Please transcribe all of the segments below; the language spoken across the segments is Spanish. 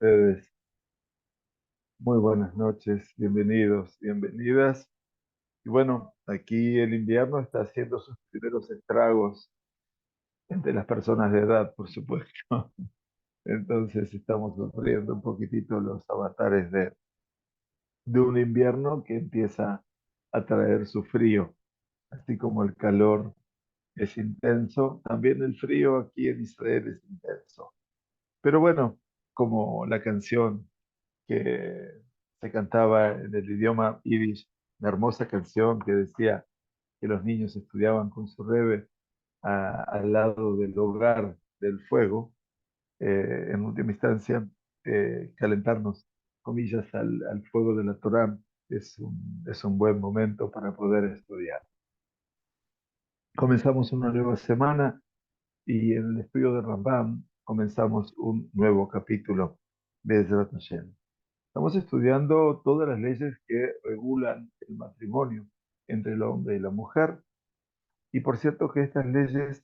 ustedes? Muy buenas noches, bienvenidos, bienvenidas. Y bueno, aquí el invierno está haciendo sus primeros estragos entre las personas de edad, por supuesto. Entonces estamos sufriendo un poquitito los avatares de un invierno que empieza a traer su frío, así como el calor es intenso, también el frío aquí en Israel es intenso. Pero bueno, como la canción que se cantaba en el idioma yiddish, una hermosa canción que decía que los niños estudiaban con su rebe al lado del hogar del fuego, en última instancia, calentarnos, comillas, al fuego de la Torá es un buen momento para poder estudiar. Comenzamos una nueva semana y en el estudio de Rambam comenzamos un nuevo capítulo, Bezrat Hashem. Estamos estudiando todas las leyes que regulan el matrimonio entre el hombre y la mujer. Y por cierto que estas leyes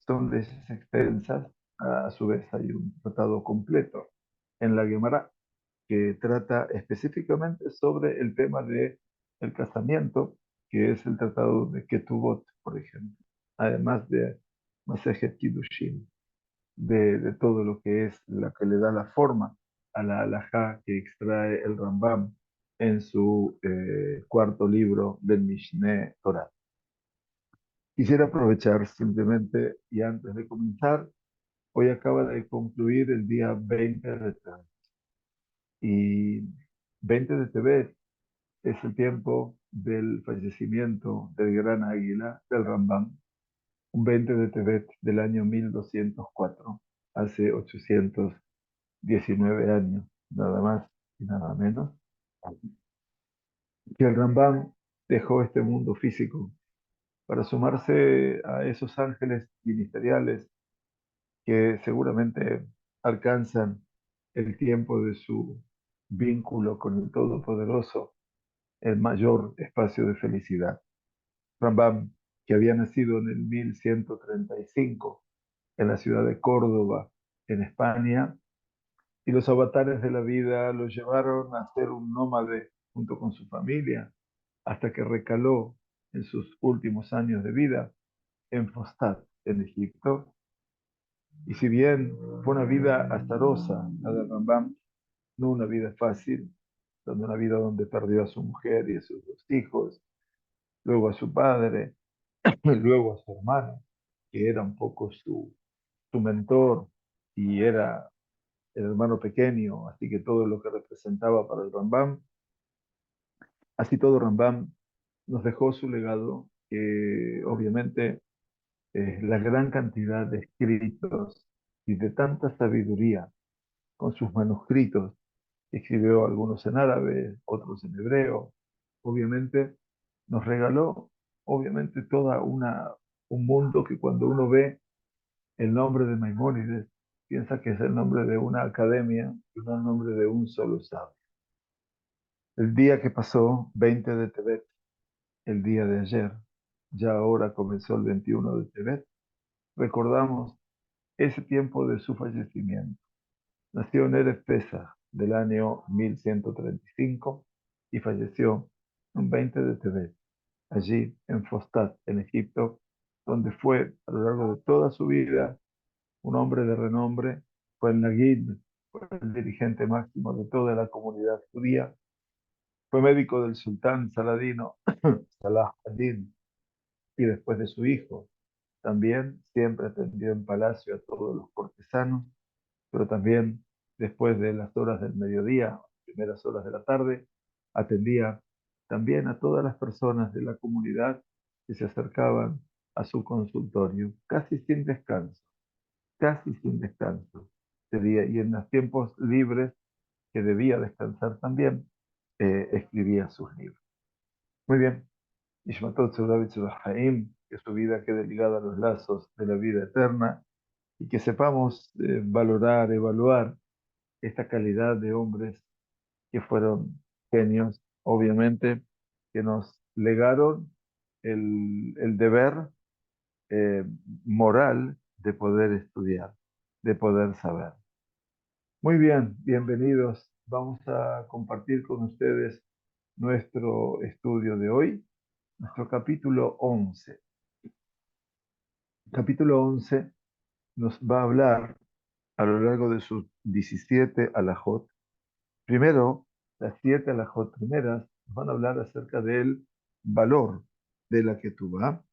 son leyes extensas. A su vez hay un tratado completo en la Gemara que trata específicamente sobre el tema de el casamiento, que es el tratado de Ketubot, por ejemplo. Además de Masejet Kiddushin, de todo lo que es la que le da la forma a la halajá que extrae el Rambam en su cuarto libro del Mishneh Torah. Quisiera aprovechar simplemente, y antes de comenzar, hoy acaba de concluir el día 20 de Tevet. Y 20 de Tevet es el tiempo del fallecimiento del gran águila del Rambam, un 20 de Tevet del año 1204, hace 819 años, nada más y nada menos, que el Rambam dejó este mundo físico para sumarse a esos ángeles ministeriales que seguramente alcanzan el tiempo de su vínculo con el Todopoderoso, el mayor espacio de felicidad. Rambam, que había nacido en el 1135 en la ciudad de Córdoba, en España, y los avatares de la vida lo llevaron a ser un nómade junto con su familia, hasta que recaló en sus últimos años de vida en Fostat, en Egipto. Y si bien fue una vida azarosa la de Rambam, no una vida fácil, donde una vida donde perdió a su mujer y a sus dos hijos, luego a su padre, luego a su hermano, que era un poco su mentor y era el hermano pequeño, así que todo lo que representaba para el Rambam, así todo Rambam nos dejó su legado, que obviamente la gran cantidad de escritos y de tanta sabiduría con sus manuscritos. Escribió algunos en árabe, otros en hebreo. Obviamente nos regaló, obviamente, un mundo que cuando uno ve el nombre de Maimónides, piensa que es el nombre de una academia y no el nombre de un solo sabio. El día que pasó, 20 de Tebet, el día de ayer, ya ahora comenzó el 21 de Tebet, recordamos ese tiempo de su fallecimiento. Nació en Erev Pesach del año 1135 y falleció un 20 de Tebet, allí en Fostat, en Egipto, donde fue a lo largo de toda su vida un hombre de renombre, fue el Nagid, fue el dirigente máximo de toda la comunidad judía, fue médico del sultán Saladino, Salah ad-Din, y después de su hijo. También siempre atendió en palacio a todos los cortesanos, pero también después de las horas del mediodía, primeras horas de la tarde, atendía también a todas las personas de la comunidad que se acercaban a su consultorio, casi sin descanso. Y en los tiempos libres, que debía descansar también, escribía sus libros. Muy bien. Ishmatot David Haim, que su vida quede ligada a los lazos de la vida eterna y que sepamos valorar, evaluar esta calidad de hombres que fueron genios, obviamente, que nos legaron el deber eh, moral de poder estudiar, de poder saber. Muy bien, bienvenidos. Vamos a compartir con ustedes nuestro estudio de hoy, nuestro capítulo 11. Capítulo 11 nos va a hablar a lo largo de sus 17 alajot. Primero, las 7 alajot primeras nos van a hablar acerca del valor de la ketubá.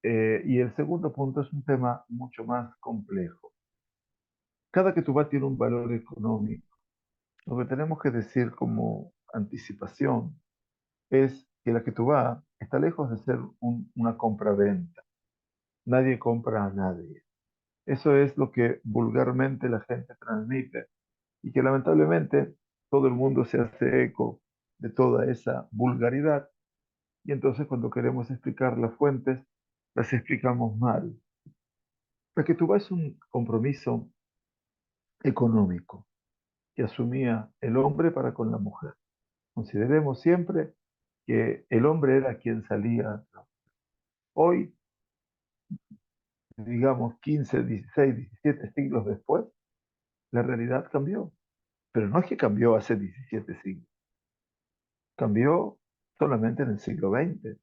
Y el segundo punto es un tema mucho más complejo. Cada ketubá tiene un valor económico. Lo que tenemos que decir como anticipación es que la ketubá está lejos de ser una compra-venta. Nadie compra a nadie. Eso es lo que vulgarmente la gente transmite y que lamentablemente todo el mundo se hace eco de toda esa vulgaridad y entonces cuando queremos explicar las fuentes, las explicamos mal. La ketubá es un compromiso económico que asumía el hombre para con la mujer. Consideremos siempre que el hombre era quien salía. Hoy, digamos 15, 16, 17 siglos después, la realidad cambió. Pero no es que cambió hace 17 siglos, cambió solamente en el siglo XX,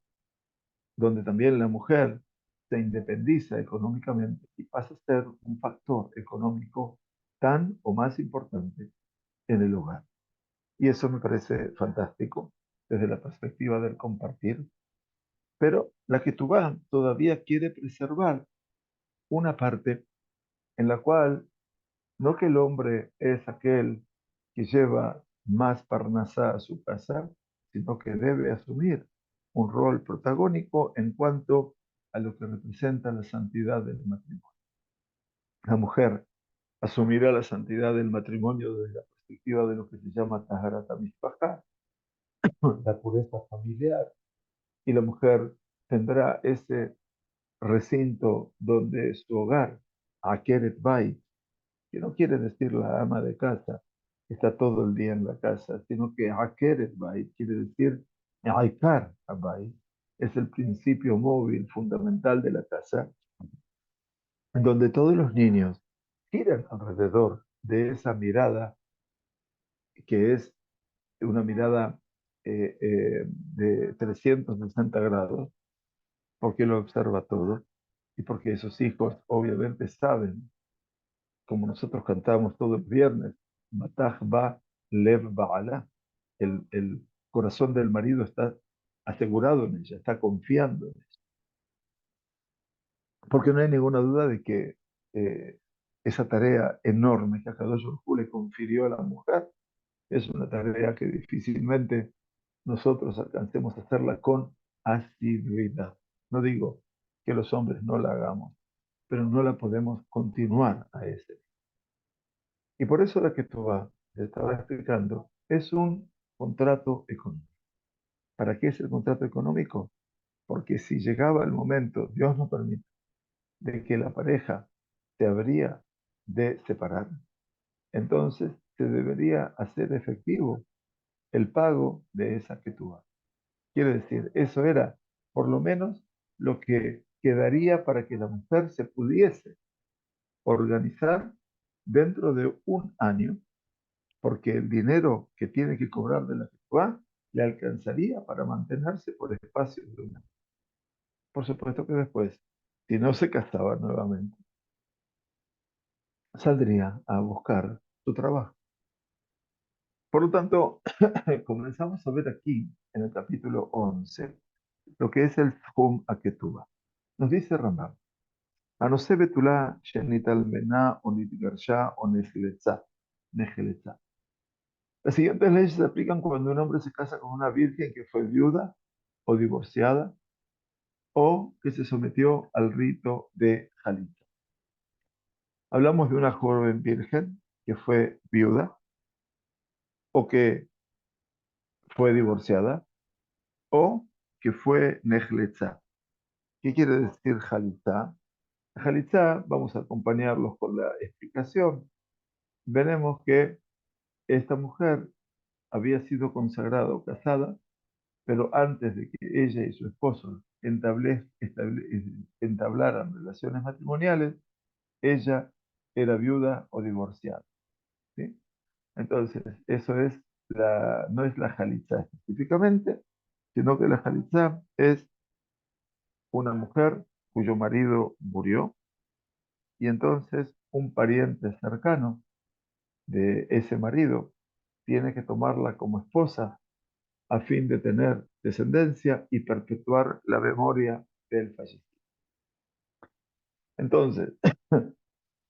donde también la mujer se independiza económicamente y pasa a ser un factor económico tan o más importante en el hogar. Y eso me parece fantástico desde la perspectiva del compartir. Pero la Ketubá todavía quiere preservar una parte en la cual no que el hombre es aquel que lleva más parnasá a su casa, sino que debe asumir un rol protagónico en cuanto a lo que representa la santidad del matrimonio. La mujer asumirá la santidad del matrimonio desde la perspectiva de lo que se llama Taharat HaMishpachá, la pureza familiar, y la mujer tendrá ese recinto donde su hogar, Akeret Bay, que no quiere decir la ama de casa, que está todo el día en la casa, sino que Akeret Bay quiere decir Aikar Bay, es el principio móvil fundamental de la casa, en donde todos los niños giran alrededor de esa mirada que es una mirada de 360 grados, porque lo observa todo y porque esos hijos obviamente saben, como nosotros cantamos todo el viernes, Matach ba lev ba'ala, el corazón del marido está asegurado en ella, está confiando en ella. Porque no hay ninguna duda de que esa tarea enorme que Akadosh Baruj Hu le confirió a la mujer es una tarea que difícilmente nosotros alcancemos a hacerla con asiduidad. No digo que los hombres no la hagamos, pero no la podemos continuar a ese. Y por eso la que tú estaba explicando es un contrato económico. ¿Para qué es el contrato económico? Porque si llegaba el momento, Dios nos permite, de que la pareja se habría de separar, entonces se debería hacer efectivo el pago de esa que tú. Quiere decir, eso era por lo menos lo que quedaría para que la mujer se pudiese organizar dentro de un año, porque el dinero que tiene que cobrar de la FECUA le alcanzaría para mantenerse por espacio de un año. Por supuesto que después, si no se casaba nuevamente, saldría a buscar su trabajo. Por lo tanto, comenzamos a ver aquí, en el capítulo 11, lo que es el Tchum Aketuba. Nos dice Rambam, הנושא בתולה שנתאלמנה או נתגרשה o nejeletza. Las siguientes leyes se aplican cuando un hombre se casa con una virgen que fue viuda o divorciada o que se sometió al rito de Jalita. Hablamos de una joven virgen que fue viuda o que fue divorciada o que fue nejletza. ¿Qué quiere decir Jalita? Jalita, vamos a acompañarlos con la explicación. Veremos que esta mujer había sido consagrada o casada, pero antes de que ella y su esposo entablaran relaciones matrimoniales, ella era viuda o divorciada. Entonces, eso es no es la jalitza específicamente, sino que la jalitza es una mujer cuyo marido murió y entonces un pariente cercano de ese marido tiene que tomarla como esposa a fin de tener descendencia y perpetuar la memoria del fallecido. Entonces,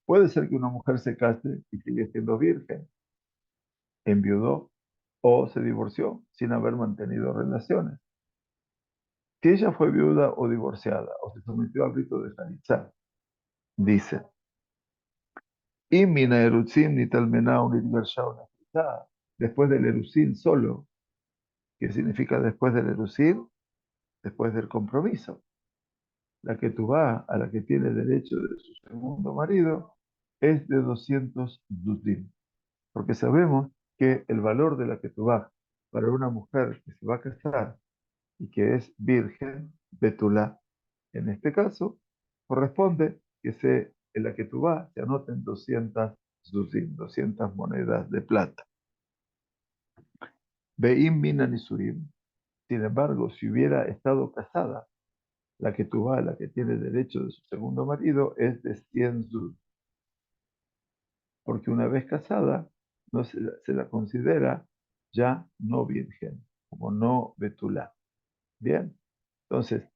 puede ser que una mujer se case y sigue siendo virgen, enviudó o se divorció sin haber mantenido relaciones. Si ella fue viuda o divorciada o se sometió al rito de Hanukkah, dice, "Y mina erutzim ni talmena unit gersha una fritá", después del erucín solo, que significa después del erucín, después del compromiso. La que tú vas a la que tiene derecho de su segundo marido es de 200 dutim, porque sabemos que el valor de la que tú vas para una mujer que se va a casar y que es virgen, betulá, en este caso, corresponde que en la que tú vas se anoten 200 dutim, 200 monedas de plata. Veim minan isuim. Sin embargo, si hubiera estado casada, la que tú vas, la que tiene derecho de su segundo marido, es de 100 zuz, porque una vez casada no se la considera ya no virgen, como no betulá. Bien, entonces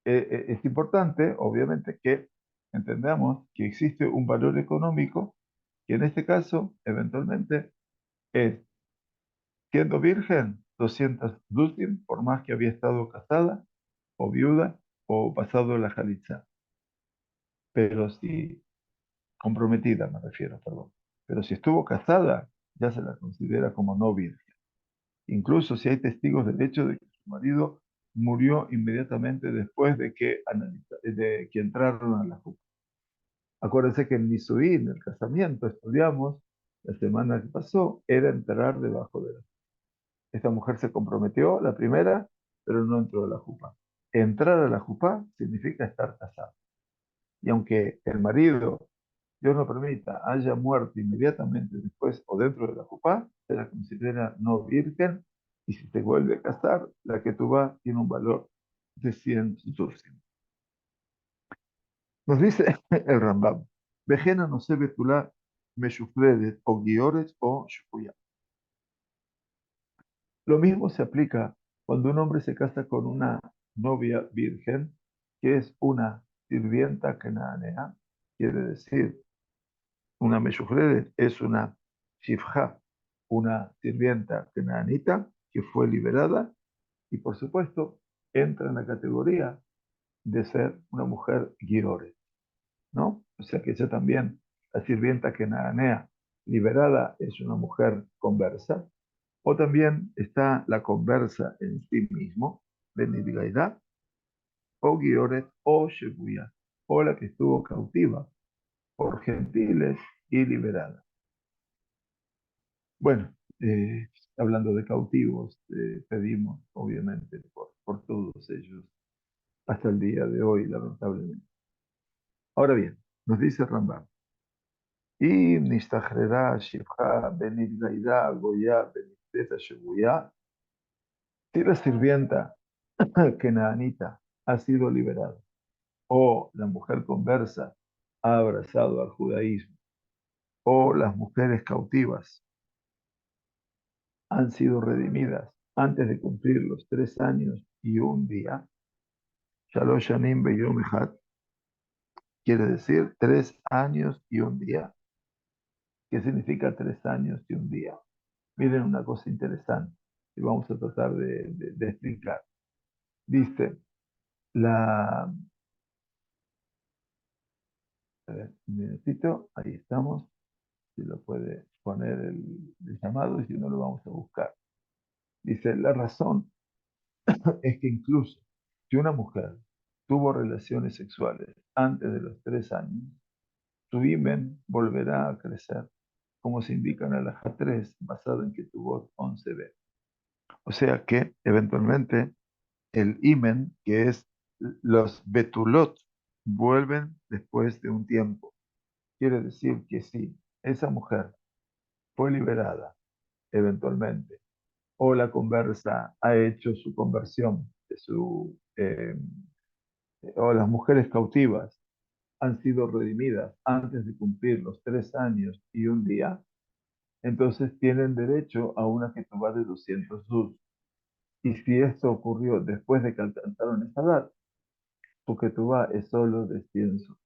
es importante, obviamente, que entendamos que existe un valor económico que en este caso, eventualmente, es siendo virgen, 200 dútim, por más que había estado casada o viuda o pasado la jalitza. Pero si comprometida, me refiero, perdón. Pero si estuvo casada, ya se la considera como no virgen. Incluso si hay testigos del hecho de que su marido murió inmediatamente después de que entraron a la jupa. Acuérdense que en Nisuí, en el casamiento, estudiamos la semana que pasó, era entrar debajo de la. Esta mujer se comprometió, la primera, pero no entró a la jupa. Entrar a la jupa significa estar casada. Y aunque el marido, Dios no permita, haya muerto inmediatamente después o dentro de la jupá, se la considera no virgen y si se vuelve a casar, la que tú vas tiene un valor de 100 zuzim. Nos dice el Rambam, Vejena no se betulá meshufredet o guiores o shukuyá. Lo mismo se aplica cuando un hombre se casa con una novia virgen, que es una sirvienta canaanea, quiere decir una meshufredet es una shifja, una sirvienta canaanita que fue liberada y por supuesto entra en la categoría de ser una mujer giore, ¿no? O sea que ella también, la sirvienta canaanea liberada es una mujer conversa, o también está la conversa en sí mismo, Benidgaidá, o Gioret, o Shebuya, o la que estuvo cautiva por gentiles y liberada. Bueno, hablando de cautivos, pedimos obviamente por todos ellos hasta el día de hoy, lamentablemente. Ahora bien, nos dice Rambam, y Nishtajrera, Shifja, Benit Gaida, Goya, Beniteta, Shebuya, si la sirvienta Kenaanita ha sido liberada, o la mujer conversa ha abrazado al judaísmo, o las mujeres cautivas han sido redimidas antes de cumplir los 3 años y un día, Shalosh Shanim Beyom Echad, quiere decir 3 años y un día. ¿Qué significa 3 años y un día? Miren una cosa interesante que vamos a tratar de explicar. Dice, a ver, un minutito, ahí estamos, si lo puede poner el llamado y si no lo vamos a buscar. Dice, la razón es que incluso si una mujer tuvo relaciones sexuales antes de los 3 años, su himen volverá a crecer, como se indica en el 3, basado en que tuvo 11b. O sea que eventualmente el himen, que es los betulot, vuelven después de un tiempo. Quiere decir que si esa mujer fue liberada eventualmente, o la conversa ha hecho su conversión, o las mujeres cautivas han sido redimidas antes de cumplir los 3 años y un día, entonces tienen derecho a una ketubá de 200 sus. Y si esto ocurrió después de que alcanzaron esa edad, su ketubá es solo de 100 sus.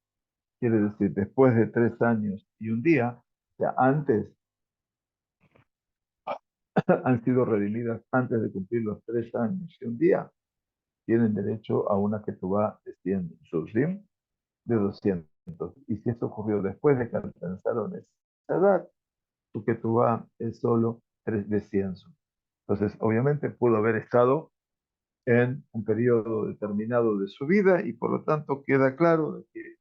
Quiere decir, después de 3 años y un día, o sea, antes han sido redimidas antes de cumplir los 3 años y un día, tienen derecho a una ketubá de 100 susim, de 200. Y si esto ocurrió después de que alcanzaron esa edad, su ketubá es solo 3 de 100. Entonces, obviamente pudo haber estado en un periodo determinado de su vida y por lo tanto queda claro de que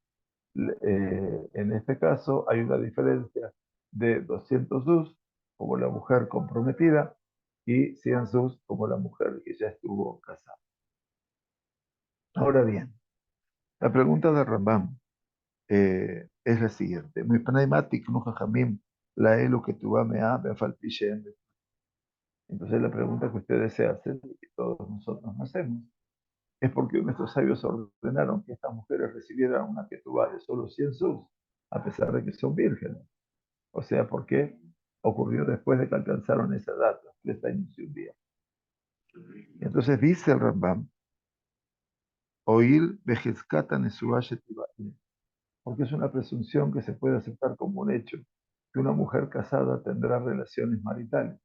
en este caso hay una diferencia de 200 sus como la mujer comprometida y 100 sus como la mujer que ya estuvo casada. Ahora bien, la pregunta de Rambam es la siguiente. La elu que tu amea, entonces la pregunta que ustedes se hacen y que todos nosotros nos hacemos es porque nuestros sabios ordenaron que estas mujeres recibieran una ketubá de solo 100 sus, a pesar de que son vírgenes. O sea, ¿por qué ocurrió después de que alcanzaron esa edad, los 3 años y un día? Y entonces dice el Rambam, oír vejezcata nesubayet, porque es una presunción que se puede aceptar como un hecho, que una mujer casada tendrá relaciones maritales.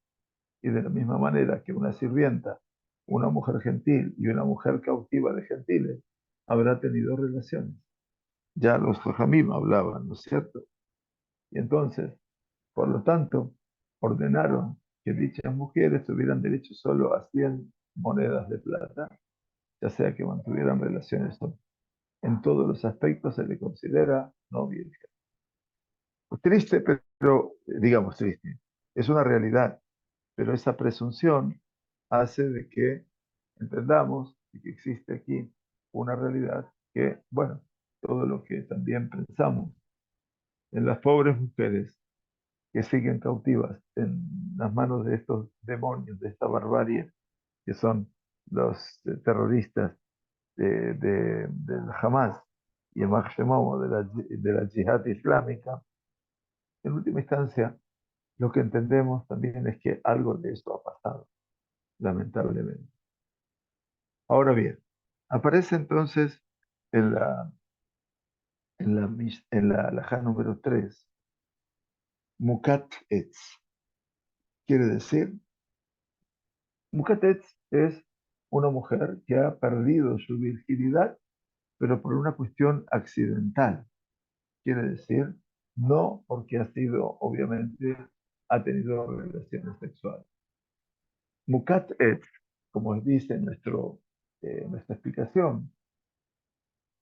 Y de la misma manera que una sirvienta, una mujer gentil y una mujer cautiva de gentiles habrá tenido relaciones. Ya los Jajamim hablaban, ¿no es cierto? Y entonces, por lo tanto, ordenaron que dichas mujeres tuvieran derecho solo a 100 monedas de plata, ya sea que mantuvieran relaciones o no. En todos los aspectos se le considera no virgen. Triste, pero digamos triste. Es una realidad, pero esa presunción hace de que entendamos que existe aquí una realidad que, bueno, todo lo que también pensamos en las pobres mujeres que siguen cautivas en las manos de estos demonios, de esta barbarie, que son los terroristas del Hamas y el Majemamo de la Yihad Islámica, en última instancia, lo que entendemos también es que algo de eso ha pasado, lamentablemente. Ahora bien, aparece entonces en la alajá número 3, Mukat Etz. Quiere decir, Mukat Etz es una mujer que ha perdido su virginidad, pero por una cuestión accidental. Quiere decir, no porque ha sido, obviamente, ha tenido relaciones sexuales. Mukat Etz, como dice nuestra explicación,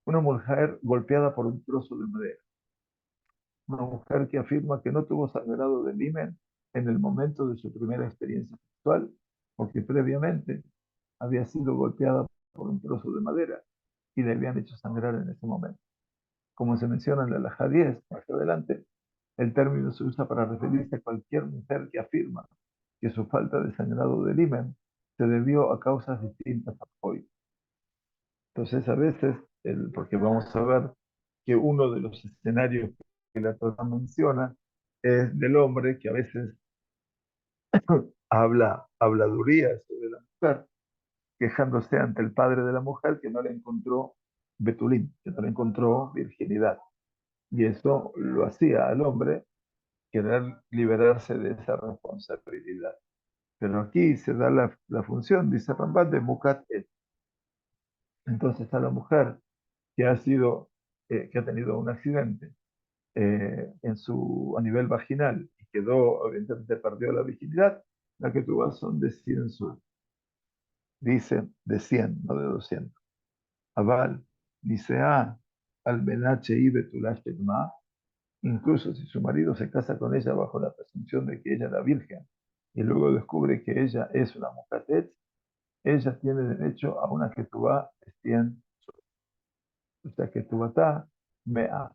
una mujer golpeada por un trozo de madera. Una mujer que afirma que no tuvo sangrado del himen en el momento de su primera experiencia sexual, porque previamente había sido golpeada por un trozo de madera y le habían hecho sangrar en ese momento. Como se menciona en la Alajá 10, más adelante, el término se usa para referirse a cualquier mujer que afirma que su falta de sangrado del himen se debió a causas distintas a hoy. Entonces, a veces, porque vamos a ver que uno de los escenarios que la Torah menciona es del hombre que a veces habla habladurías sobre la mujer, quejándose ante el padre de la mujer que no le encontró betulín, que no le encontró virginidad. Y eso lo hacía al hombre querer liberarse de esa responsabilidad. Pero aquí se da la función, dice Rambat, de Mukat Et. Entonces está la mujer que ha tenido un accidente a nivel vaginal y quedó, evidentemente perdió la virginidad, la que tuvo son de 100 sul. Dice de 100, no de 200. Aval, dice al menache y betulash ma, incluso si su marido se casa con ella bajo la presunción de que ella era virgen y luego descubre que ella es una mucatet, ella tiene derecho a una ketubá de 100 sul. O sea, ketubá mea.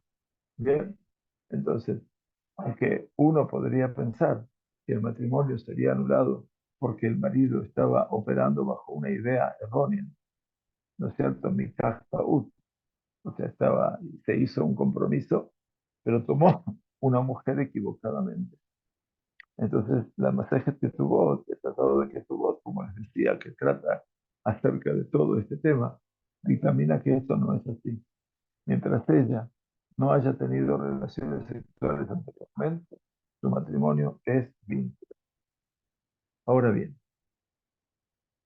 Bien, entonces, aunque uno podría pensar que el matrimonio sería anulado porque el marido estaba operando bajo una idea errónea, ¿no es cierto? Mikach Ta'ut, o sea, se hizo un compromiso, pero tomó una mujer equivocadamente. Entonces, la Masejet Ketubot, el Tratado de Ketubot, como les decía, que trata acerca de todo este tema, dictamina que esto no es así. Mientras ella no haya tenido relaciones sexuales anteriormente, su matrimonio es vínculo. Ahora bien,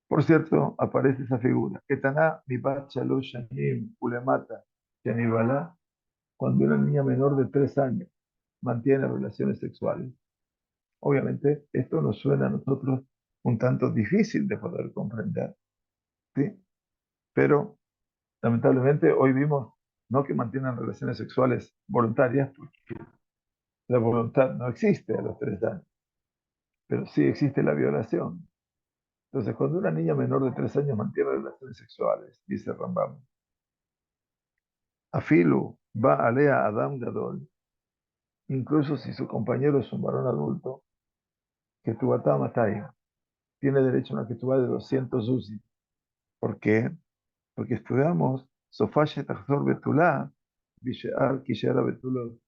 por cierto, aparece esa figura. Etaná mi bat shalosh shanim ulemata shenibalá, cuando una niña menor de 3 años mantiene relaciones sexuales. Obviamente, esto nos suena a nosotros un tanto difícil de poder comprender, ¿sí? Pero lamentablemente hoy vimos no que mantienen relaciones sexuales voluntarias, porque la voluntad no existe a los 3 años, pero sí existe la violación. Entonces, cuando una niña menor de 3 años mantiene relaciones sexuales, dice Rambam, Afilu va alea Adam Gadol, incluso si su compañero es un varón adulto, que tu matai, tiene derecho a una ketubá de 200 uzi. ¿Por qué? Porque estudiamos Sofash Tachzor Betulá, Bishear Kishera Betulot,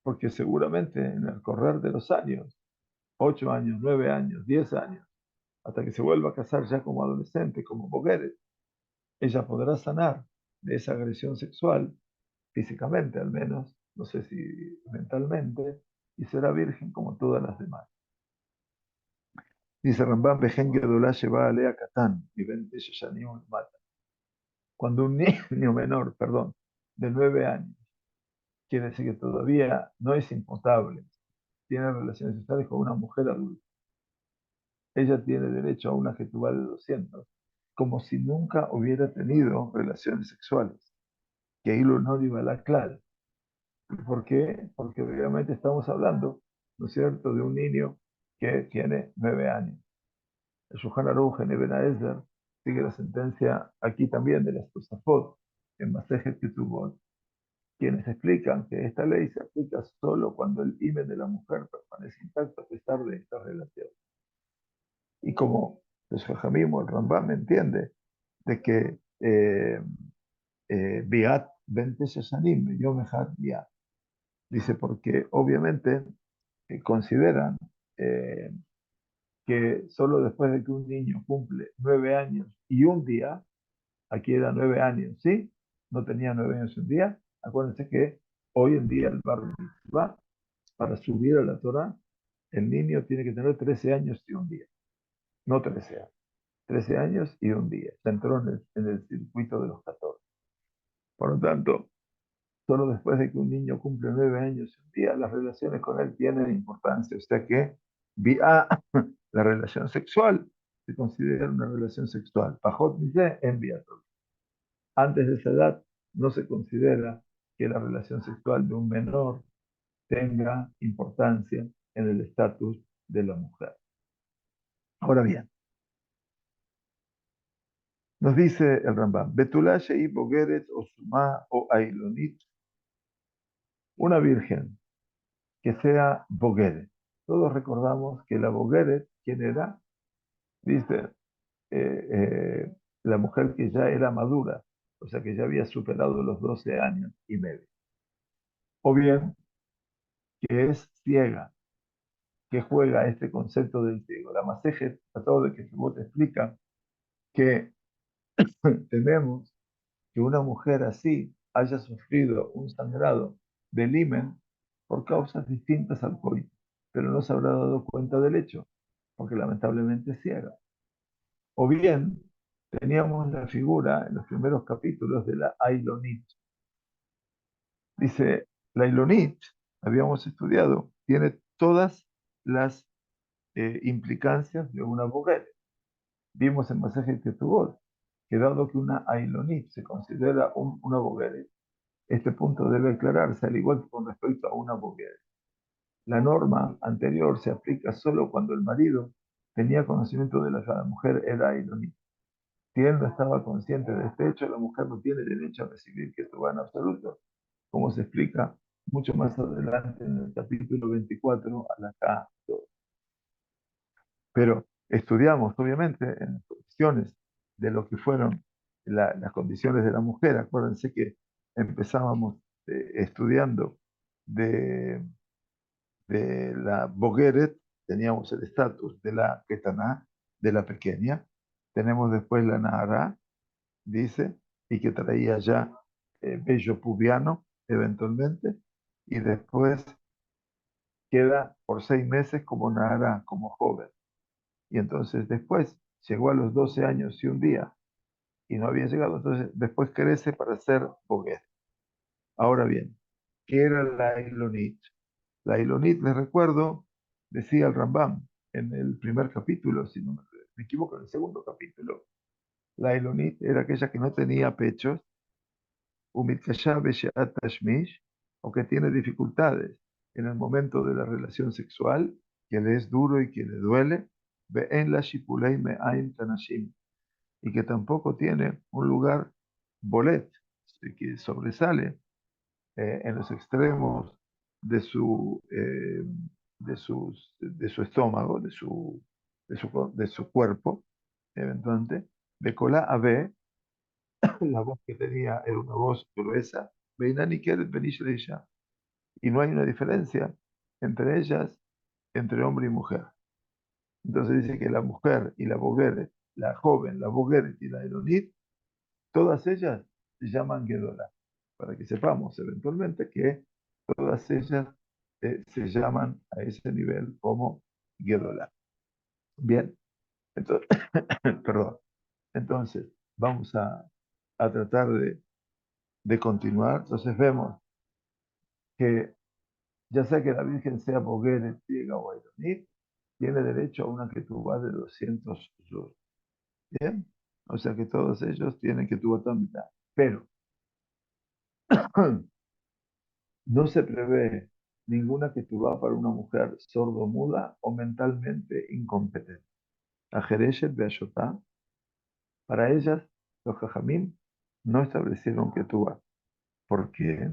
porque seguramente en el correr de los años, 8 años, 9 años, 10 años, hasta que se vuelva a casar ya como adolescente, como mujer, ella podrá sanar de esa agresión sexual, físicamente al menos, no sé si mentalmente, y será virgen como todas las demás. Dice Rambam, Bejen Gedolá Sheba Alea Katán, y 20 Sheshanim Mata. Cuando un niño menor, perdón, de 9 años, quiere decir que todavía no es imputable, tiene relaciones sexuales con una mujer adulta, ella tiene derecho a una jetubá de 200, como si nunca hubiera tenido relaciones sexuales. Que ahí lo no iba la clave. ¿Por qué? Porque obviamente estamos hablando, ¿no es cierto?, de un niño que tiene 9 años. El Shulchan Aruch en Eben Haezer sigue la sentencia aquí también de las Tosafot en Masejet Ketubot, quienes explican que esta ley se aplica solo cuando el himen de la mujer permanece intacto a pesar de esta relación. Y como los Jajamim o el Rambam entiende de que Biat 20 Shesanim, Yom Echad Biat, dice porque obviamente consideran eh, que solo después de que un niño cumple 9 años y un día, aquí era 9 años, ¿sí? No tenía 9 años y un día. Acuérdense que hoy en día el Bar Mitzvah, para subir a la Torah, el niño tiene que tener 13 años y un día, no 13 años. 13 años y un día. Se entró en el circuito de los 14. Por lo tanto, solo después de que un niño cumple 9 años y un día, las relaciones con él tienen importancia. O sea que vía la relación sexual se considera una relación sexual. Pajot dice enviado. Antes de esa edad no se considera que la relación sexual de un menor tenga importancia en el estatus de la mujer. Ahora bien, nos dice el Rambam, Betulá Shei Bogeret o Sumá o Ailonit, una virgen que sea Bogeret. Todos recordamos que la Bogeret, ¿quién era? Dice, la mujer que ya era madura, o sea que ya había superado los 12 años y medio. O bien, que es ciega, que juega este concepto del ciego. La Masejet, tratado de que vos te explica que tenemos que una mujer así haya sufrido un sangrado del himen por causas distintas al COVID, pero no se habrá dado cuenta del hecho, porque lamentablemente es ciega. O bien, teníamos la figura en los primeros capítulos de la Ailonit. Dice, la Ailonit, habíamos estudiado, tiene todas las implicancias de una mujer. Vimos en Masaje Ketubot que dado que una Ailonit se considera una bogueret, este punto debe aclararse al igual que con respecto a una bogueret. La norma anterior se aplica solo cuando el marido tenía conocimiento de la mujer era Ailonit. Si él no estaba consciente de este hecho, la mujer no tiene derecho a recibir ketubá en absoluto, como se explica mucho más adelante en el capítulo 24 a la K2. pero estudiamos, obviamente, en las condiciones de lo que fueron las condiciones de la mujer. Acuérdense que empezábamos estudiando de, de la Bogueret, teníamos el estatus de la Ketaná, de la pequeña, tenemos después la Nahara, dice, y que traía ya vello pubiano, eventualmente, y después queda por 6 meses como Nahara, como joven. Y entonces después llegó a los 12 años y un día y no había llegado, entonces después crece para ser Boguet. Ahora bien, ¿qué era la Ilonit? La Ilonit, les recuerdo, decía el Rambam en el primer capítulo, si no me equivoco, en el segundo capítulo, la Ilonit era aquella que no tenía pechos, Umitkashá Besheat Tashmish, o que tiene dificultades en el momento de la relación sexual, que le es duro y que le duele, Ve'en la Shipulei Me'aim Tanashim, y que tampoco tiene un lugar bolet, que sobresale en los extremos de de su estómago, de su cuerpo, eventualmente, de cola a B, la voz que tenía era una voz gruesa, Beinani Keret Benish Leisha, y no hay una diferencia entre ellas, entre hombre y mujer. Entonces dice que la mujer y la bogueret, la joven, la bogueret y la eronit, todas ellas se llaman Gedolah, para que sepamos eventualmente que todas ellas se llaman a ese nivel como Gedolah. Bien, entonces, perdón. Entonces, vamos a tratar de continuar. Entonces vemos que ya sea que la Virgen sea Bogueret, ciega o Ailonit, tiene derecho a una ketubá de 200 yud. Bien, o sea que todos ellos tienen ketubá mitad. Pero no se prevé ninguna ketubá para una mujer sordomuda o mentalmente incompetente. Ajereshet Beashotá, para ellas, los Jajamim no establecieron ketubá. ¿Por qué?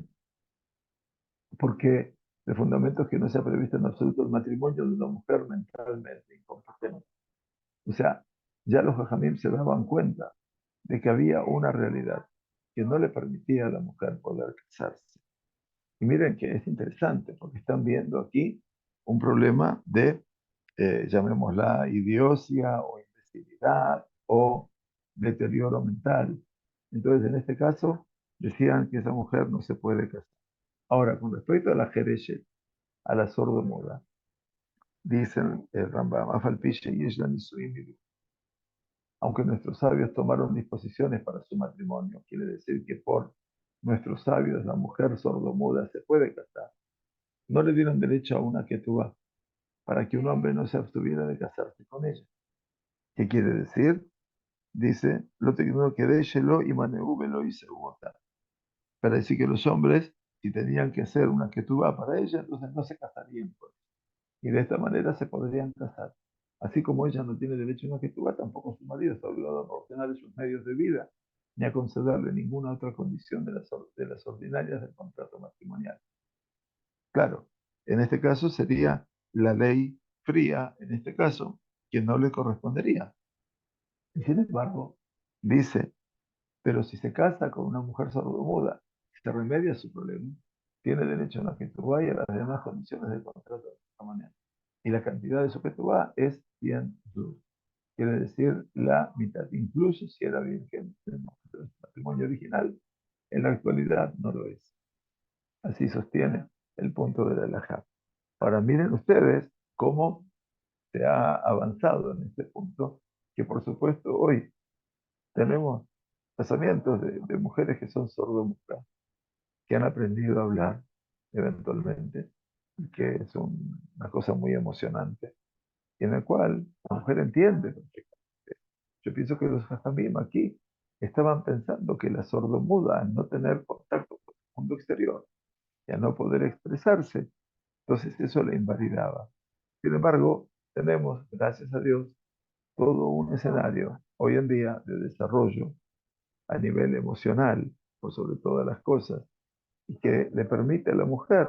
Porque el fundamento es que no se ha previsto en absoluto el matrimonio de una mujer mentalmente incompetente. O sea, ya los Jajamim se daban cuenta de que había una realidad que no le permitía a la mujer poder casarse. Y miren que es interesante, porque están viendo aquí un problema de, llamémosla, idiocia o imbecilidad o deterioro mental. Entonces, en este caso, decían que esa mujer no se puede casar. Ahora, con respecto a la Jereshet, a la sordomuda, dicen el Rambam, "Afalpiche y Yesh la Nisuim y aunque nuestros sabios tomaron disposiciones para su matrimonio, quiere decir que por nuestros sabios la mujer sordomuda se puede casar. No le dieron derecho a una ketubá para que un hombre no se abstuviera de casarse con ella. ¿Qué quiere decir? Dice, lo tecno que déjelo y maneúvelo y se vota. Para decir que los hombres, si tenían que hacer una ketubá para ella, entonces no se casarían por ella. Y de esta manera se podrían casar. Así como ella no tiene derecho a una ketubá, tampoco su marido está obligado a ordenarle sus medios de vida, ni a concederle ninguna otra condición de las ordinarias del contrato matrimonial. Claro, en este caso sería la ley fría, en este caso, que no le correspondería. Y sin embargo, dice, pero si se casa con una mujer sordomuda, se remedia su problema, tiene derecho a una ketubá y a las demás condiciones del contrato de esta manera. Y la cantidad de su ketubá es 100 yud. Quiere decir la mitad, incluso si era virgen del matrimonio original, en la actualidad no lo es. Así sostiene el punto de la halajá. Ahora miren ustedes cómo se ha avanzado en este punto, que por supuesto hoy tenemos casamientos de mujeres que son sordomudas, que han aprendido a hablar eventualmente, y que es una cosa muy emocionante, y en la cual la mujer entiende perfectamente. Yo pienso que los jajamim aquí estaban pensando que la sordomuda, al no tener contacto con el mundo exterior y al no poder expresarse, entonces eso le invalidaba. Sin embargo, tenemos, gracias a Dios, todo un escenario hoy en día de desarrollo a nivel emocional, por sobre todas las cosas, y que le permite a la mujer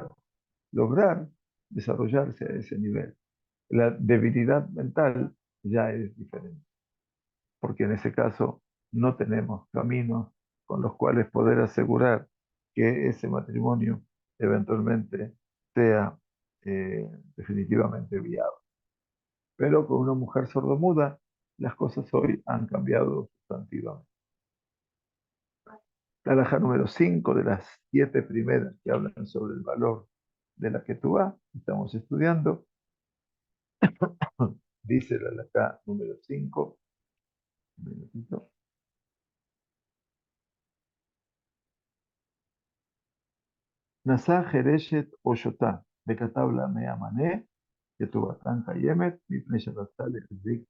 lograr desarrollarse a ese nivel. La debilidad mental ya es diferente, porque en ese caso no tenemos caminos con los cuales poder asegurar que ese matrimonio eventualmente sea definitivamente viable. Pero con una mujer sordomuda, las cosas hoy han cambiado sustantivamente. La alhaja número 5 de las 7 primeras que hablan sobre el valor de la Ketubá, estamos estudiando, dice la alhaja número 5, un minutito. Nasá Jereshet Oshotá, de Katabla Meamane, Ketubatan Kayemet, Mipne Shatatale Zik.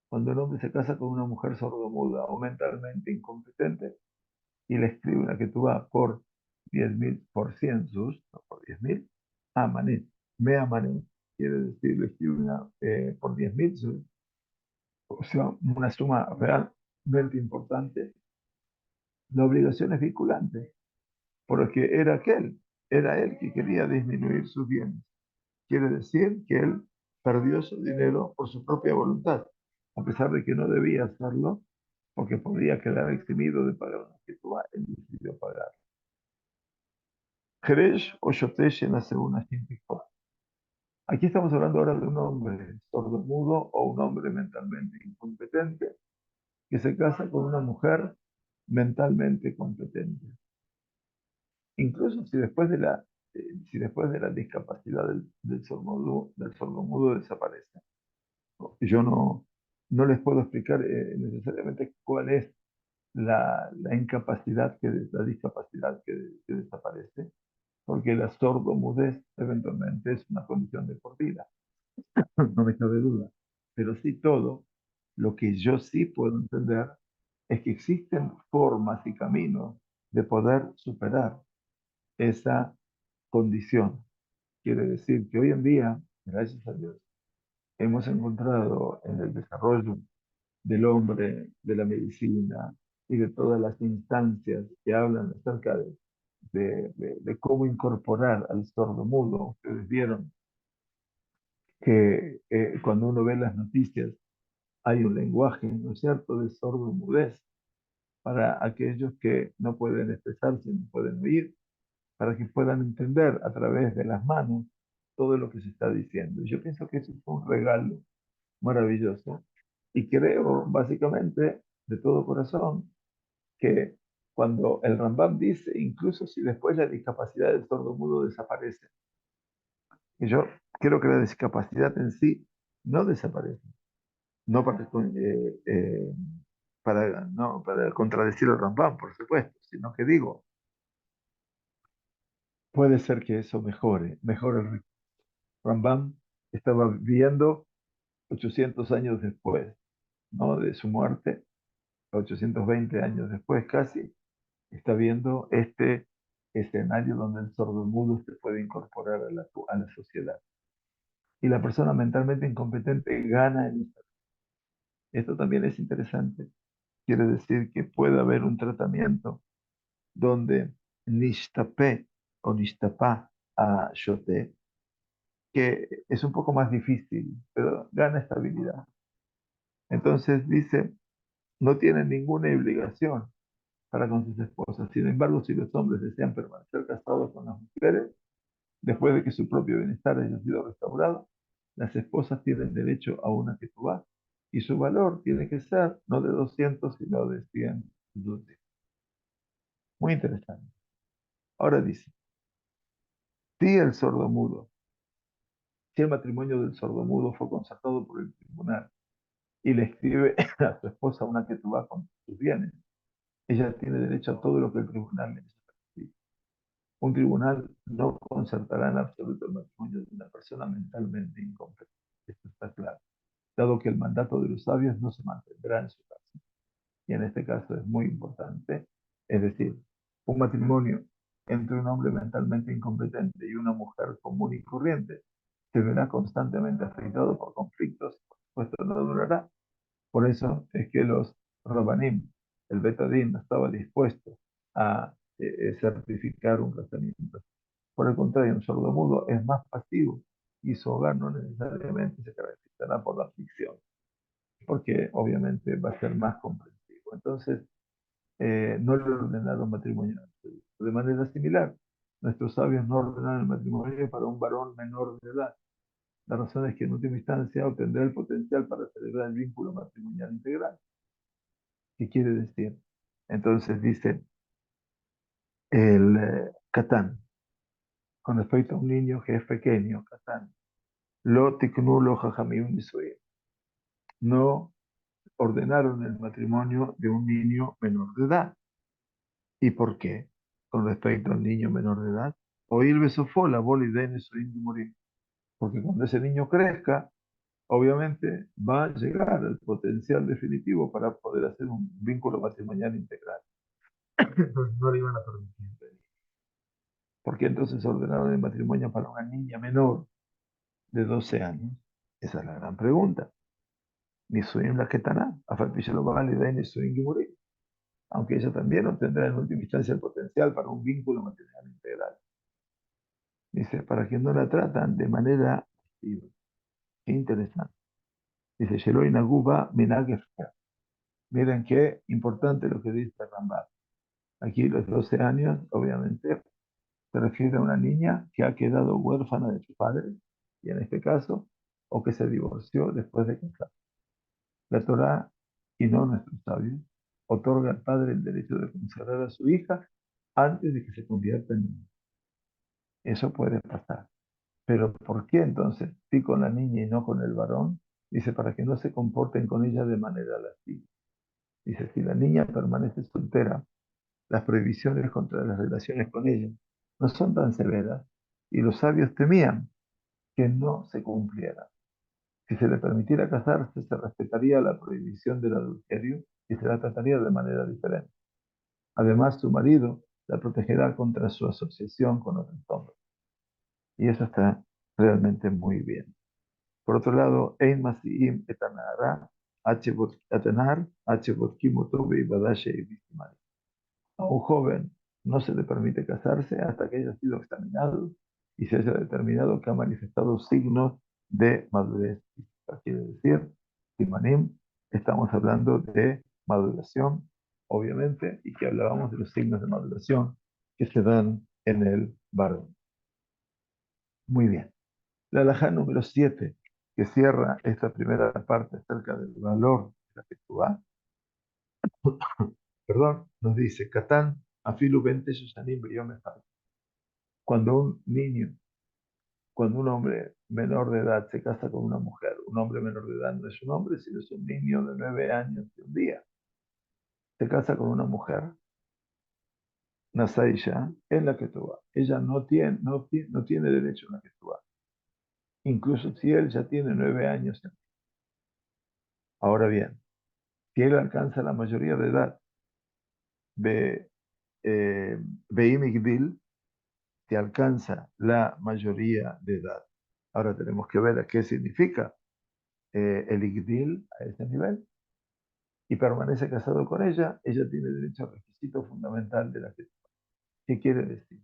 Cuando el hombre se casa con una mujer sordomuda o mentalmente incompetente y le escribe una Ketubá por 10.000, por 100 sus, no por 10.000, Amané, Meamane, quiere decir, le escribe una por 10.000 sus, o sea, una suma realmente importante. La obligación es vinculante, porque era él que quería disminuir sus bienes. Quiere decir que él perdió su dinero por su propia voluntad, a pesar de que no debía hacerlo, porque podía quedar eximido de pagar una escritura, él decidió pagar. Jeresh o Shotesh en la segunda científica. Aquí estamos hablando ahora de un hombre sordomudo o un hombre mentalmente incompetente que se casa con una mujer mentalmente competente. Incluso si después de la discapacidad del sordomudo desaparece. Yo no les puedo explicar necesariamente cuál es la incapacidad, la discapacidad que desaparece, porque la sordomudez eventualmente es una condición de por vida, no me cabe duda. Pero sí todo, lo que yo sí puedo entender es que existen formas y caminos de poder superar esa condición. Quiere decir que hoy en día, gracias a Dios, hemos encontrado en el desarrollo del hombre, de la medicina y de todas las instancias que hablan acerca de cómo incorporar al sordomudo. Ustedes vieron que cuando uno ve las noticias hay un lenguaje, ¿no es cierto?, de sordomudez para aquellos que no pueden expresarse, no pueden oír, para que puedan entender a través de las manos todo lo que se está diciendo. Yo pienso que eso es un regalo maravilloso y creo básicamente de todo corazón que cuando el Rambam dice, incluso si después la discapacidad del sordomudo desaparece, y yo creo que la discapacidad en sí no desaparece, no para, no para contradecir al Rambam, por supuesto, sino que digo, puede ser que eso mejore el Rambam estaba viviendo 800 años después, ¿no?, de su muerte, 820 años después casi, está viendo este escenario donde el sordomudo se puede incorporar a la sociedad. Y la persona mentalmente incompetente gana en esto. Esto también es interesante. Quiere decir que puede haber un tratamiento donde Nishtapé o Nishtapá a Shoté, que es un poco más difícil, pero gana estabilidad. Entonces dice, no tienen ninguna obligación para con sus esposas. Sin embargo, si los hombres desean permanecer casados con las mujeres, después de que su propio bienestar haya sido restaurado, las esposas tienen derecho a una ketubá y su valor tiene que ser no de 200 sino de 100 zuzim. Muy interesante. Ahora dice, si el sordomudo, si el matrimonio del sordomudo fue constatado por el tribunal y le escribe a su esposa una ketubá con sus bienes, ella tiene derecho a todo lo que el tribunal le necesita. Un tribunal no concertará en absoluto el matrimonio de una persona mentalmente incompetente. Esto está claro. Dado que el mandato de los sabios no se mantendrá en su caso. Y en este caso es muy importante. Es decir, un matrimonio entre un hombre mentalmente incompetente y una mujer común y corriente se verá constantemente afectado por conflictos. Por supuesto, no durará. Por eso es que los Rabanim, el Betadín, no estaba dispuesto a certificar un casamiento. Por el contrario, un sordomudo es más pasivo y su hogar no necesariamente se caracterizará por la porque obviamente va a ser más comprensivo. Entonces, no le ordenaron matrimonio a su hijo. De manera similar, nuestros sabios no ordenaron el matrimonio para un varón menor de edad. La razón es que en última instancia obtendrá el potencial para celebrar el vínculo matrimonial integral. ¿Qué quiere decir? Entonces dice el Catán, con respecto a un niño que es pequeño, Catán, lo tiknu lo jajamim nisui. No ordenaron el matrimonio de un niño menor de edad. ¿Y por qué? Con respecto al niño menor de edad, oír besofó la bola y de morir. Porque cuando ese niño crezca, obviamente va a llegar al potencial definitivo para poder hacer un vínculo matrimonial integral. Entonces no le iban a permitir. ¿Por qué entonces ordenaron el matrimonio para una niña menor de 12 años? Esa es la gran pregunta. Ni soy en la Ketaná, a Falpiche lo válida y ni soy en Gimurí. Aunque ella también obtendrá en última instancia el potencial para un vínculo matrimonial integral. Dice, para que no la tratan de manera activa. Qué interesante. Dice, Sheloy Naguba Minagefka. Miren qué importante lo que dice Rambam. Aquí los 12 años, obviamente, se refiere a una niña que ha quedado huérfana de su padre, y en este caso, o que se divorció después de casar. La Torá, y no nuestros sabios, otorga al padre el derecho de consagrar a su hija antes de que se convierta en niña. Eso puede pasar. Pero ¿por qué entonces sí con la niña y no con el varón? Dice, para que no se comporten con ella de manera lasciva. Dice, si la niña permanece soltera, las prohibiciones contra las relaciones con ella no son tan severas y los sabios temían que no se cumpliera. Si se le permitiera casarse, se respetaría la prohibición del adulterio y se la trataría de manera diferente. Además, su marido la protegerá contra su asociación con otros hombres. Y eso está realmente muy bien. Por otro lado, Ein Masiim etanara, Atanar, Hbodkimotobe y Badashe y Bishimai. A un joven no se le permite casarse hasta que haya sido examinado y se haya determinado que ha manifestado signos de madurez física. Quiere decir, Simanim, estamos hablando de maduración, obviamente, y que hablábamos de los signos de maduración que se dan en el varón. Muy bien. La alajá número 7, que cierra esta primera parte acerca del valor de la Teshuvá, perdón, nos dice, Catán, afilu 20 Susanim Beyom Echad. Cuando un niño, cuando un hombre menor de edad se casa con una mujer, un hombre menor de edad no es un hombre, sino es un niño de 9 años de un día, se casa con una mujer, Nasaisha, en la Ketubá. Ella no tiene derecho a la Ketubá, incluso si él ya tiene 9 años. Ahora bien, si él alcanza la mayoría de edad, ve, Beim Igdil, si alcanza la mayoría de edad. Ahora tenemos que ver qué significa el Igdil a ese nivel y permanece casado con ella, ella tiene derecho al requisito fundamental de la fe. ¿Qué quiere decir?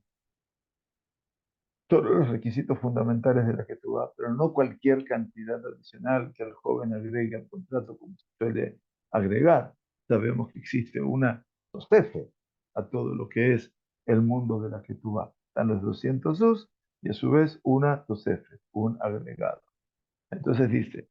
Todos los requisitos fundamentales de la Ketubá, pero no cualquier cantidad adicional que el joven agregue al contrato como se suele agregar. Sabemos que existe una tosefe a todo lo que es el mundo de la Ketubá. Están los 200 sus y a su vez una tosefe, un agregado. Entonces dice,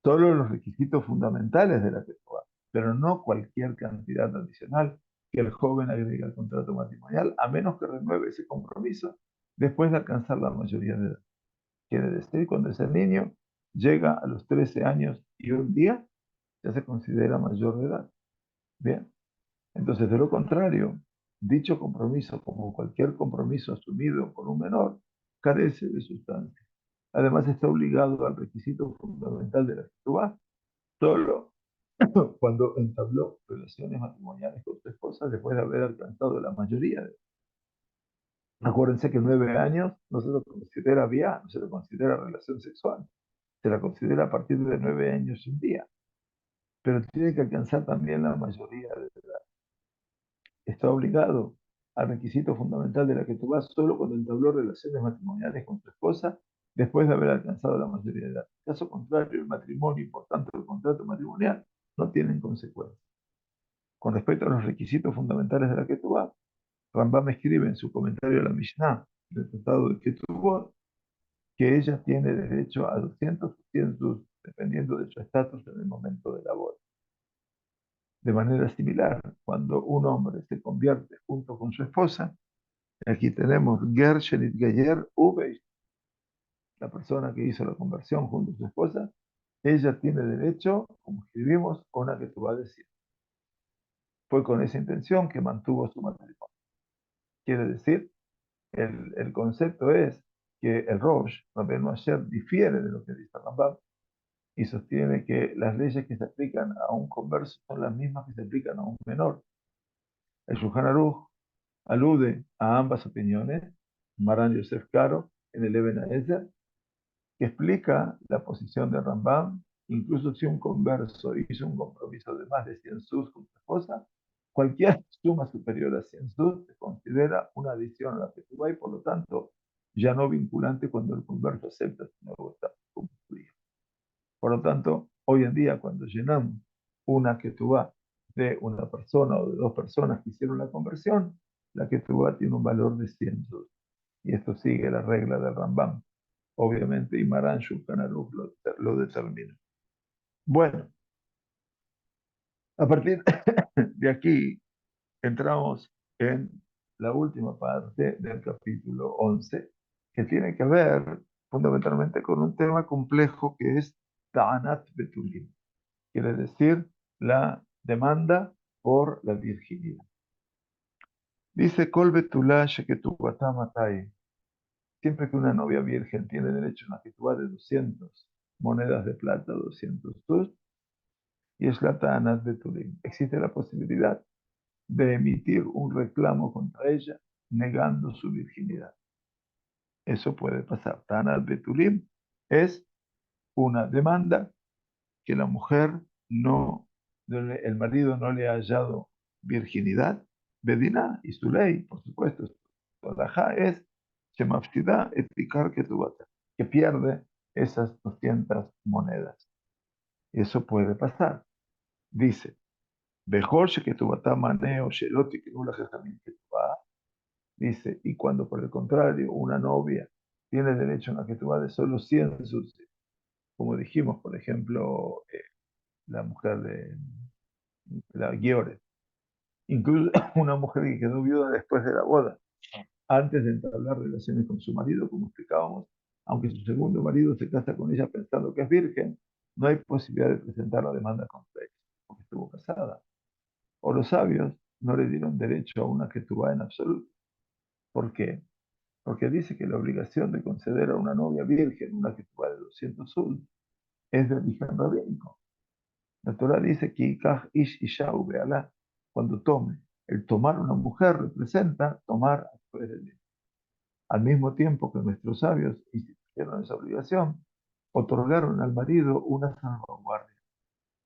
solo los requisitos fundamentales de la Ketubá, pero no cualquier cantidad adicional que el joven agregue al contrato matrimonial, a menos que renueve ese compromiso después de alcanzar la mayoría de edad. Quiere decir, cuando ese niño llega a los 13 años y un día, ya se considera mayor de edad. Bien, entonces de lo contrario, dicho compromiso, como cualquier compromiso asumido por un menor, carece de sustancia. Además está obligado al requisito fundamental de la Ketubá, solo cuando entabló relaciones matrimoniales con su esposa después de haber alcanzado la mayoría de edad. Acuérdense que 9 años no se lo considera vía, no se lo considera relación sexual, se la considera a partir de 9 años y un día, pero tiene que alcanzar también la mayoría de edad. Está obligado al requisito fundamental de la que tú vas solo cuando entabló relaciones matrimoniales con tu esposa después de haber alcanzado la mayoría de edad. Caso contrario, el matrimonio y por tanto el contrato matrimonial no tienen consecuencias. Con respecto a los requisitos fundamentales de la Ketubá, Rambam escribe en su comentario a la Mishnah del Tratado de Ketubot que ella tiene derecho a 200 cientos dependiendo de su estatus en el momento de la boda. De manera similar, cuando un hombre se convierte junto con su esposa, aquí tenemos Ger Shenit Gayer Ubeish, la persona que hizo la conversión junto a su esposa, ella tiene derecho, como escribimos, a una que tú vas a decir. Fue con esa intención que mantuvo su matrimonio. Quiere decir, el concepto es que el Rosh, Rabbeinu Asher, difiere de lo que dice Rambam y sostiene que las leyes que se aplican a un converso son las mismas que se aplican a un menor. El Shulchan Aruch alude a ambas opiniones, Maran Yosef Karo en el Eben Haezer, que explica la posición de Rambam, incluso si un converso hizo un compromiso de más de 100 sus con su esposa, cualquier suma superior a 100 sus se considera una adición a la ketubá y por lo tanto ya no vinculante cuando el converso acepta su nuevo estatus como judío. Por lo tanto, hoy en día cuando llenamos una ketubá de una persona o de dos personas que hicieron la conversión, la ketubá tiene un valor de 100 sus. Y esto sigue la regla del Rambam obviamente, y Maran Shulchan Aruch lo determina. Bueno, a partir de aquí entramos en la última parte del capítulo 11, que tiene que ver fundamentalmente con un tema complejo que es Ta'anat Betulim, quiere decir la demanda por la virginidad. Dice Kol Betulá Sheketubatá Matai, siempre que una novia virgen tiene derecho a una ketubá de 200 monedas de plata, 200 tus, y es la Ta'anat Betulim. Existe la posibilidad de emitir un reclamo contra ella negando su virginidad. Eso puede pasar. Ta'anat Betulim es una demanda que la mujer el marido no le ha hallado virginidad. Bedina y su ley, por supuesto, su halajá es Shemafsida etikar ketubata, que pierde esas 200 monedas. Eso puede pasar. Dice, Bejor Sheketubata Maneo Sheloti Kinula Jajamim Ketubá. Dice, y cuando por el contrario una novia tiene derecho a una ketubá de solo 100 suces, como dijimos, por ejemplo, la mujer de la Giore, incluso una mujer que quedó viuda después de la boda, antes de entablar relaciones con su marido, como explicábamos, aunque su segundo marido se casa con ella pensando que es virgen, no hay posibilidad de presentar la demanda contra ella, porque estuvo casada. O los sabios no le dieron derecho a una ketubá en absoluto. ¿Por qué? Porque dice que la obligación de conceder a una novia virgen una ketubá de 200 sul es de origen rabínico. La Torah dice que Ikaj ish isha ubealá, cuando tome. El tomar una mujer representa tomar a través del Dios. Al mismo tiempo que nuestros sabios instituyeron esa obligación, otorgaron al marido una salvaguardia,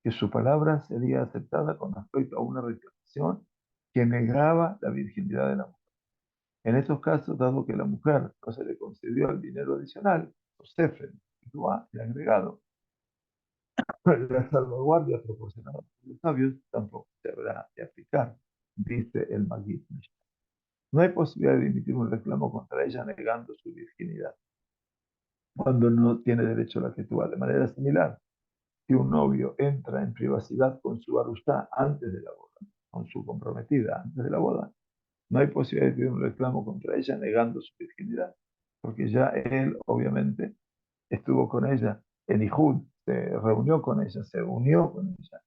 que su palabra sería aceptada con respecto a una reclamación que negaba la virginidad de la mujer. En estos casos, dado que a la mujer no se le concedió el dinero adicional, o sefer, el agregado, la salvaguardia proporcionada por los sabios tampoco se habrá de aplicar, dice el Magid Mishnah. No hay posibilidad de emitir un reclamo contra ella negando su virginidad, cuando no tiene derecho a la ketubá. De manera similar, si un novio entra en privacidad con su arustá antes de la boda, con su comprometida antes de la boda, no hay posibilidad de pedir un reclamo contra ella negando su virginidad, porque ya él, obviamente, estuvo con ella en Ijud, se reunió con ella, se unió con ella,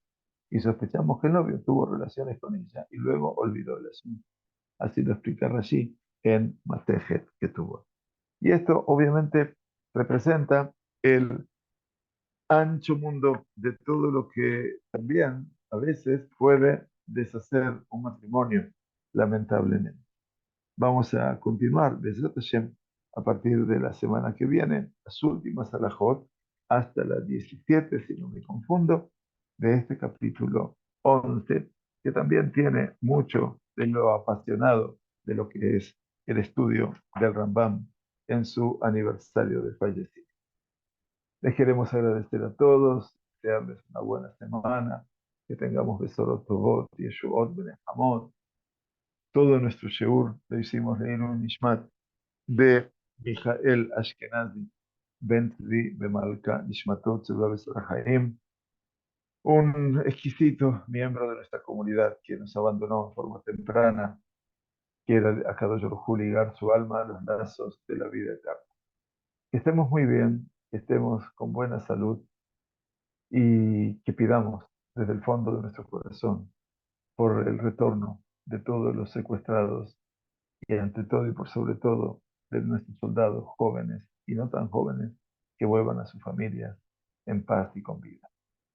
y sospechamos que el novio tuvo relaciones con ella y luego olvidó el asunto. Así lo explica Rashi en Matejet que tuvo. Y esto, obviamente, representa el ancho mundo de todo lo que también a veces puede deshacer un matrimonio, lamentablemente. Vamos a continuar, Bezrat Hashem, a partir de la semana que viene, las últimas alajot, hasta las 17, si no me confundo, de este capítulo 11, que también tiene mucho de lo apasionado de lo que es el estudio del Rambam en su aniversario de fallecimiento. Les queremos agradecer a todos, desearles una buena semana, que tengamos Besorot Tovot, Yeshuot, Benejamot. Todo nuestro Sheur lo hicimos leer un Nishmat de Mijael Ashkenazi, Ben Tzvi Bemalka, Nishmatot Tzevra Besar Haim, un exquisito miembro de nuestra comunidad que nos abandonó en forma temprana. Quiera a Kadosh Baruj Hu ligar su alma a los lazos de la vida eterna. Que estemos muy bien, que estemos con buena salud y que pidamos desde el fondo de nuestro corazón por el retorno de todos los secuestrados y ante todo y por sobre todo de nuestros soldados jóvenes y no tan jóvenes que vuelvan a sus familias en paz y con vida.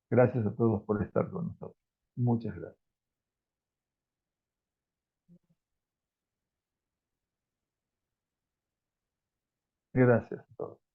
Gracias a todos por estar con nosotros. Muchas gracias. Gracias a todos.